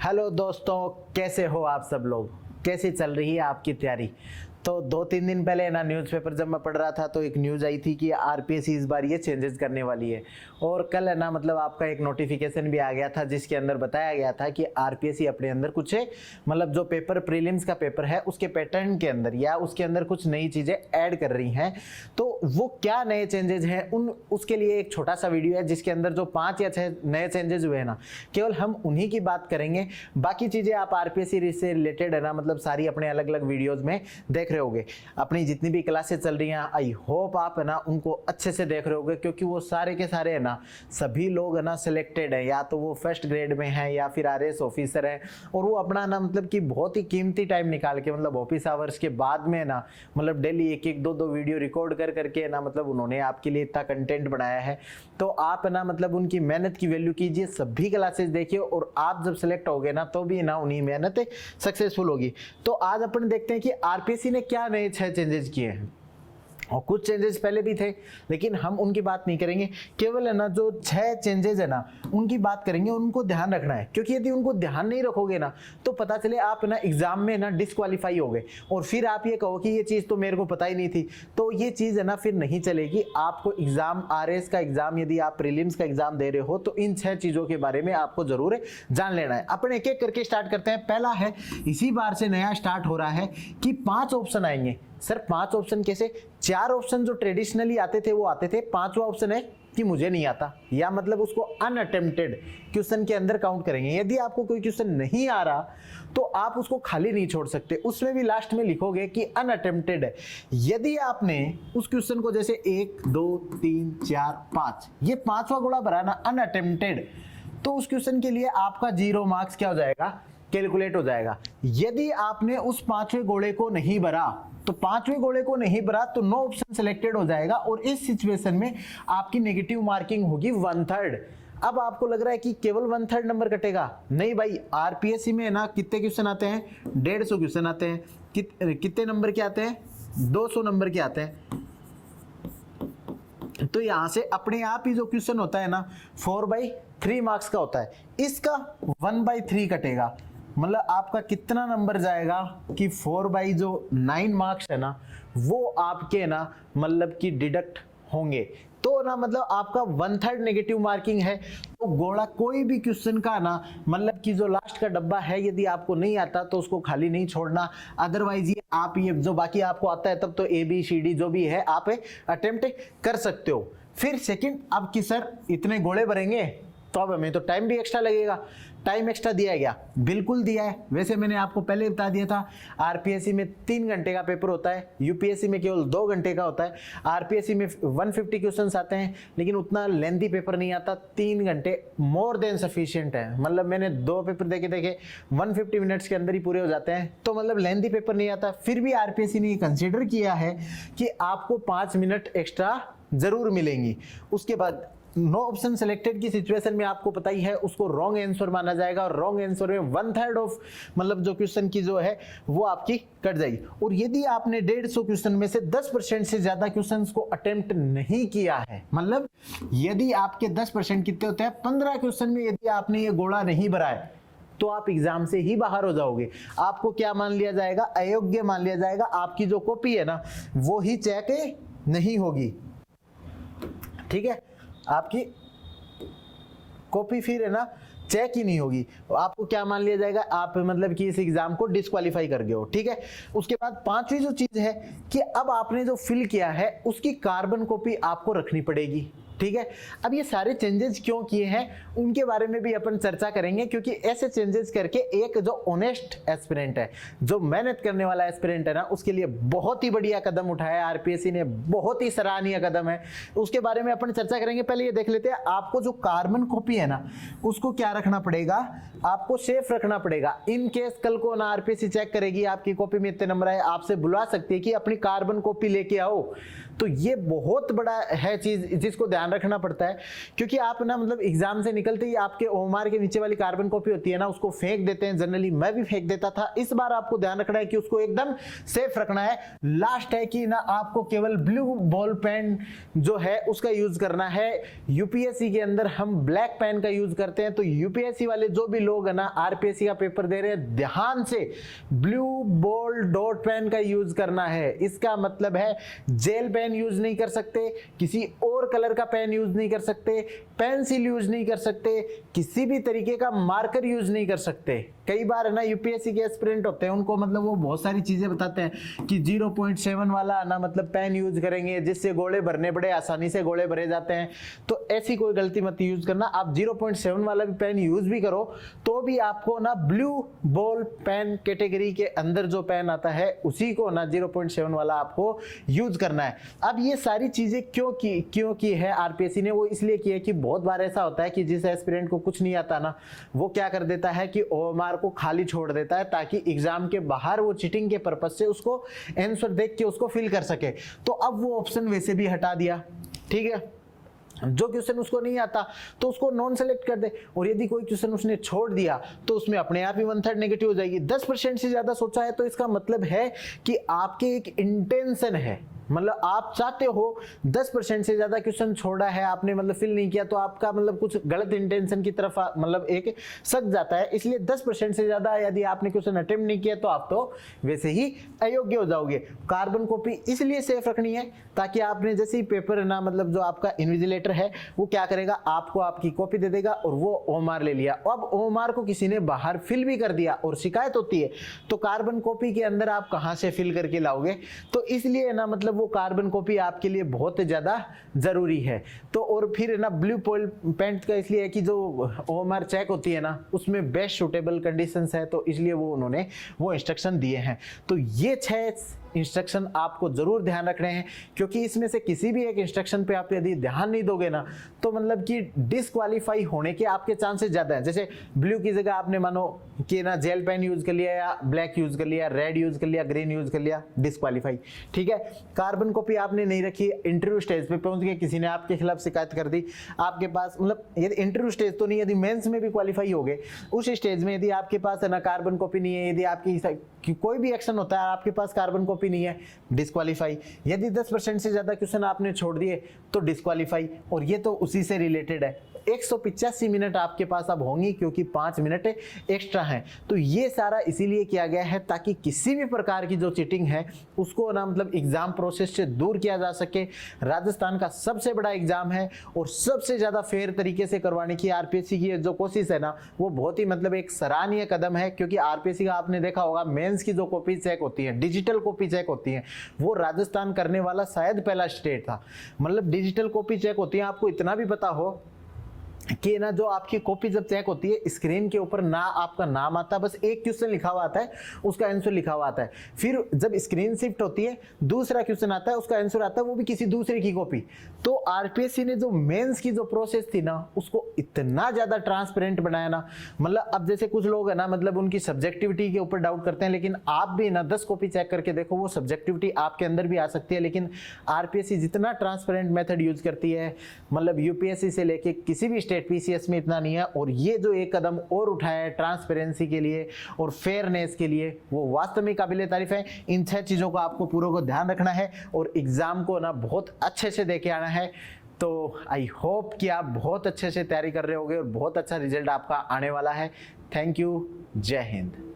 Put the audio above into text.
Hello दोस्तों, कैसे हो आप सब लोग? कैसी चल रही है आपकी तैयारी? तो 2-3 दिन पहले ना न्यूज़पेपर जब मैं पढ़ रहा था तो एक न्यूज़ आई थी कि आरपीएससी इस बार ये चेंजेस करने वाली है। और कल है ना मतलब आपका एक नोटिफिकेशन भी आ गया था जिसके अंदर बताया गया था कि आरपीएससी अपने अंदर कुछ मतलब जो पेपर प्रीलिम्स का पेपर है उसके पैटर्न के अंदर या उसके अंदर कुछ नई चीज़ें ऐड कर रही हैं। तो वो क्या नए चेंजेस हैं उसके लिए एक छोटा सा वीडियो है जिसके अंदर जो 5 या 6 नए चेंजेस हुए हैं ना, केवल हम उन्हीं की बात करेंगे। बाकी चीज़ें आप आरपीएससी से रिलेटेड है ना मतलब सारी अपने अलग अलग वीडियोज़ में देख रहे होगे। अपनी जितनी भी क्लासेस चल रही हैं आई होप आप है ना उनको अच्छे से देख रहे होगे, क्योंकि वो सारे के सारे है ना सभी लोग है ना सिलेक्टेड है, या तो वो फर्स्ट ग्रेड में है या फिर आरएस ऑफिसर है। और वो अपना ना मतलब कि बहुत ही कीमती टाइम निकाल के मतलब ऑफिस आवर्स के बाद में ना मतलब डेली एक दो वीडियो रिकॉर्ड कर करके ना मतलब उन्होंने आपके लिए इतना कंटेंट बनाया है। तो आप है ना मतलब उनकी मेहनत की वैल्यू कीजिए, सभी क्लासेस देखिए और आप जब सेलेक्ट होगे ना तो भी ना उन्हीं मेहनत सक्सेसफुल होगी। तो आज अपन देखते हैं कि आरपीएससी ने क्या 6 चेंजेस किए हैं। और कुछ चेंजेस पहले भी थे लेकिन हम उनकी बात नहीं करेंगे, केवल है ना जो 6 चेंजेस है ना उनकी बात करेंगे। उनको ध्यान रखना है, क्योंकि यदि उनको ध्यान नहीं रखोगे ना तो पता चले आप ना एग्जाम में ना डिस्क्वालीफाई हो गए और फिर आप ये कहो कि ये चीज़ तो मेरे को पता ही नहीं थी। तो ये चीज़ है ना फिर नहीं चलेगी। आपको एग्जाम आरएस का एग्जाम यदि आप प्रीलिम्स का एग्जाम दे रहे हो तो इन 6 चीज़ों के बारे में आपको जरूर जान लेना है। अपन एक एक करके स्टार्ट करते हैं। पहला है, इसी बार से नया स्टार्ट हो रहा है कि 5 ऑप्शन आएंगे। सर 5 ऑप्शन कैसे? 4 ऑप्शन जो ट्रेडिशनली आते थे वो आते थे, 5वां ऑप्शन है कि मुझे नहीं आता, या मतलब उसको अनअटेम्प्टेड क्वेश्चन के अंदर काउंट करेंगे। यदि आपको कोई क्वेश्चन नहीं आ रहा तो आप उसको खाली नहीं छोड़ सकते, उसमें भी लास्ट में लिखोगे कि अनअटेम्प्टेड है। यदि आपने उस क्वेश्चन को जैसे 1 2 3 4 5 ये 5वां गोला भरा ना अनअटेम्प्टेड, तो उस क्वेश्चन के लिए आपका 0 मार्क्स क्या हो जाएगा? कैलकुलेट हो जाएगा। यदि आपने उस 5वें गोले को नहीं भरा तो 5वें गोले को नहीं भरा तो नो ऑप्शन सिलेक्टेड हो जाएगा और इस सिचुएशन में आपकी नेगेटिव मार्किंग होगी 1/3। अब आपको लग रहा है कि केवल 1/3 नंबर कटेगा, नहीं भाई। आरपीएससी में ना कितने क्वेश्चन आते हैं? 150 क्वेश्चन आते हैं। कितने नंबर के आते हैं? 200 नंबर के आते हैं। तो यहां से अपने आप ही जो क्वेश्चन होता है ना 4/3 मार्क्स का होता है, इसका 1/3 कटेगा। मतलब आपका कितना नंबर जाएगा कि 4/9 मार्क्स है ना वो आपके ना मतलब कि डिडक्ट होंगे। तो ना मतलब आपका 1/3 नेगेटिव मार्किंग है। तो गोला कोई भी क्वेश्चन का ना मतलब कि जो लास्ट का डब्बा है यदि आपको नहीं आता तो उसको खाली नहीं छोड़ना। अदरवाइज ये आप ये जो बाकी आपको आता है तब तो ABCD जो भी है आप अटेम्प्ट कर सकते हो। फिर सेकंड, अब कि सर इतने गोले भरेंगे तो अब हमें तो टाइम भी एक्स्ट्रा लगेगा। टाइम एक्स्ट्रा दिया गया, बिल्कुल दिया है। वैसे मैंने आपको पहले बता दिया था आरपीएससी में 3 घंटे का पेपर होता है, यूपीएससी में केवल 2 घंटे का होता है। आरपीएससी में 150 क्वेश्चंस आते हैं लेकिन उतना लेंथी पेपर नहीं आता। 3 घंटे मोर देन सफिशिएंट है। मतलब मैंने 2 पेपर देखे 150 मिनट्स के अंदर ही पूरे हो जाते हैं। तो मतलब लेंथी पेपर नहीं आता। फिर भी आरपीएससी ने कंसिडर किया है कि आपको 5 मिनट एक्स्ट्रा जरूर मिलेंगी। उसके बाद नो ऑप्शन सिलेक्टेड की सिचुएशन में आपको पता ही है उसको रॉन्ग आंसर माना जाएगा और रॉन्ग आंसर में 1/3 ऑफ मतलब जो क्वेश्चन की जो है वो आपकी कट जाएगी। और यदि आपने 150 क्वेश्चन में से 10% से ज्यादा क्वेश्चंस को अटेम्प्ट नहीं किया है, मतलब यदि आपके 10% कितने होते हैं? 15 क्वेश्चन में यदि आपने ये गोला नहीं भरा है तो आप एग्जाम से ही बाहर हो जाओगे। आपको क्या मान लिया जाएगा? अयोग्य मान लिया जाएगा। आपकी जो कॉपी है ना वो ही चेक नहीं होगी। ठीक है, आपकी कॉपी फिर है ना चेक ही नहीं होगी। आपको क्या मान लिया जाएगा? आप मतलब कि इस एग्जाम को डिस्क्वालीफाई कर गए हो। ठीक है, उसके बाद 5वीं जो चीज है कि अब आपने जो फिल किया है उसकी कार्बन कॉपी आपको रखनी पड़ेगी। ठीक है, अब ये सारे चेंजेस क्यों किए हैं उनके बारे में भी अपन चर्चा करेंगे, क्योंकि ऐसे चेंजेस करके एक जो ऑनेस्ट एस्पिरेंट है, जो मेहनत करने वाला एस्पिरेंट है ना, उसके लिए बहुत ही बढ़िया कदम उठाया आरपीएससी ने। बहुत ही सराहनीय कदम है, उसके बारे में अपन चर्चा करेंगे। पहले ये देख लेते हैं, आपको जो कार्बन कॉपी है ना उसको क्या रखना पड़ेगा? आपको सेफ रखना पड़ेगा। इन केस कल को ना आरपीएससी चेक करेगी आपकी कॉपी में इतने नंबर आए, आपसे बुला सकती है कि अपनी कार्बन कॉपी लेके आओ। तो ये बहुत बड़ा है चीज जिसको ध्यान रखना पड़ता है, क्योंकि आप ना मतलब एग्जाम से निकलते ही आपके ओएमआर के नीचे वाली कार्बन कॉपी होती है ना, उसको फेंक देते हैं। जनरली मैं भी फेंक देता था। इस बार आपको ध्यान रखना है कि उसको एकदम सेफ रखना है। लास्ट है कि ना आपको केवल ब्लू बॉल पेन जो है उसका यूज करना है। यूपीएससी के अंदर हम ब्लैक पेन का यूज करते हैं, तो यूपीएससी वाले जो भी लोग है ना आरपीएससी का पेपर दे रहे हैं, ध्यान से ब्लू बॉल डॉट पेन का यूज करना है। इसका मतलब है जेल पेन यूज नहीं कर सकते, किसी और कलर का पेन यूज नहीं कर सकते, पेंसिल यूज नहीं कर सकते, किसी भी तरीके का मार्कर यूज नहीं कर सकते। कई बार है ना यूपीएससी के एस्पिरेंट होते हैं, उनको मतलब वो बहुत सारी चीजें बताते हैं कि 0.7 वाला ना मतलब पेन यूज करेंगे जिससे गोले भरने बड़े आसानी से गोले भरे जाते हैं। तो ऐसी कोई गलती मत यूज करना। आप 0.7 वाला भी पेन यूज भी करो तो भी आपको ना ब्लू बॉल पेन कैटेगरी के अंदर जो पेन आता है उसी को ना 0.7 वाला आपको यूज करना है। अब ये सारी चीजें क्यों की है आरपीएससी ने, वो इसलिए की है कि बहुत बार ऐसा होता है कि जिस एस्पिरेंट को कुछ नहीं आता ना, वो क्या कर देता है कि ओएमआर को खाली छोड़ देता है ताकि एग्जाम के बाहर वो चीटिंग के पर्पस से उसको आंसर देख के उसको फिल कर सके। तो अब वो ऑप्शन वैसे भी हटा दिया, ठीक है। जो क्वेश्चन उसको नहीं आता तो उसको नॉन सेलेक्ट कर दे, और यदि कोई क्वेश्चन उसने छोड़ दिया तो उसमें अपने आप ही 1/3 नेगेटिव हो जाएगी। 10% से ज्यादा सोचा है तो इसका मतलब है कि आपके एक इंटेंशन है, मतलब आप चाहते हो। 10% से ज्यादा क्वेश्चन छोड़ा है आपने, मतलब फिल नहीं किया, तो आपका मतलब कुछ गलत इंटेंशन की तरफ मतलब एक सक जाता है। इसलिए 10% से ज्यादा यदि आपने क्वेश्चन अटेम्प्ट नहीं किया तो आप तो वैसे ही अयोग्य हो जाओगे। कार्बन कॉपी इसलिए सेफ रखनी है ताकि आपने जैसे ही पेपर ना मतलब जो आपका इन्विजिलेटर है वो क्या करेगा, आपको आपकी कॉपी दे देगा और वो ओएमआर ले लिया। अब ओएमआर को किसी ने बाहर फिल भी कर दिया और शिकायत होती है तो कार्बन कॉपी के अंदर आप कहां से फिल करके लाओगे। तो इसलिए ना मतलब वो कार्बन कॉपी आपके लिए बहुत ज्यादा जरूरी है। तो और फिर ना ब्लू बॉल पेन का इसलिए है कि जो ओएमआर चेक होती है ना उसमें बेस्ट सूटेबल कंडीशंस है, तो इसलिए वो उन्होंने वो इंस्ट्रक्शन दिए हैं। तो ये 6 इंस्ट्रक्शन आपको जरूर ध्यान रखने हैं, क्योंकि इसमें से किसी भी एक इंस्ट्रक्शन पे आप यदि ध्यान नहीं दोगे ना तो मतलब कि डिस्क्वालीफाई होने के आपके चांसेस ज्यादा हैं। जैसे ब्लू की जगह आपने मानो कि ना जेल पेन यूज कर लिया या ब्लैक यूज कर लिया, रेड यूज कर लिया, ग्रीन यूज कर लिया, डिस्क्वालीफाई, ठीक है। कार्बन कॉपी आपने नहीं रखी, इंटरव्यू स्टेज पे पहुंच गए, किसी ने आपके खिलाफ शिकायत कर दी, आपके पास मतलब यदि इंटरव्यू स्टेज तो नहीं, यदि मेंस में भी क्वालिफाई हो गए, उस स्टेज में यदि आपके पास है ना कार्बन कॉपी नहीं है, यदि आपकी कोई भी एक्शन होता है आपके पास कार्बन कॉपी नहीं है, डिस्क्वालीफाई। यदि 10% से ज्यादा क्वेश्चन आपने छोड़ दिए तो डिस्क्वालीफाई। और ये तो उसी से रिलेटेड है। 185 मिनट आपके पास अब होंगी क्योंकि 5 मिनट एक्स्ट्रा हैं। तो ये सारा इसीलिए किया गया है ताकि किसी भी प्रकार की जो चीटिंग है उसको ना मतलब एग्जाम प्रोसेस से दूर किया जा सके। राजस्थान का सबसे बड़ा एग्जाम है और सबसे ज्यादा फेयर तरीके से करवाने की आरपीएससी की जो कोशिश है ना वो बहुत ही मतलब एक सराहनीय कदम है। क्योंकि आरपीएससी का आपने देखा होगा मेंस की जो कॉपी चेक होती है, डिजिटल कॉपी चेक होती है, वो राजस्थान करने वाला शायद पहला स्टेट था। मतलब डिजिटल कॉपी चेक होती है, आपको इतना भी पता हो कि ना जो आपकी कॉपी जब चेक होती है स्क्रीन के ऊपर ना आपका नाम आता है, बस एक क्वेश्चन लिखा हुआ आता है, उसका आंसर लिखा हुआ आता है। फिर जब स्क्रीन शिफ्ट होती है दूसरा क्वेश्चन आता है, उसका आंसर आता है, वो भी किसी दूसरे की कॉपी। तो आरपीएससी ने जो मेंस की जो प्रोसेस थी ना उसको इतना ज्यादा ट्रांसपेरेंट बनाया ना, मतलब अब जैसे कुछ लोग है ना मतलब उनकी सब्जेक्टिविटी के ऊपर डाउट करते हैं, लेकिन आप भी ना 10 कॉपी चेक करके देखो, वो सब्जेक्टिविटी आपके अंदर भी आ सकती है। लेकिन आरपीएससी जितना ट्रांसपेरेंट मेथड यूज करती है, मतलब यूपीएससी से लेके किसी भी स्टेट पीसीएस में इतना नहीं है। और ये जो एक कदम और उठाया है ट्रांसपेरेंसी के लिए और फेयरनेस के लिए, वो वास्तव में काबिले तारीफ है। इन 6 चीजों का आपको पूरों को ध्यान रखना है और एग्जाम को ना बहुत अच्छे से देके आना है। तो आई होप कि आप बहुत अच्छे से तैयारी कर रहे होगे और बहुत अच्छा रिजल्ट आपका आने वाला है। थैंक यू, जय हिंद।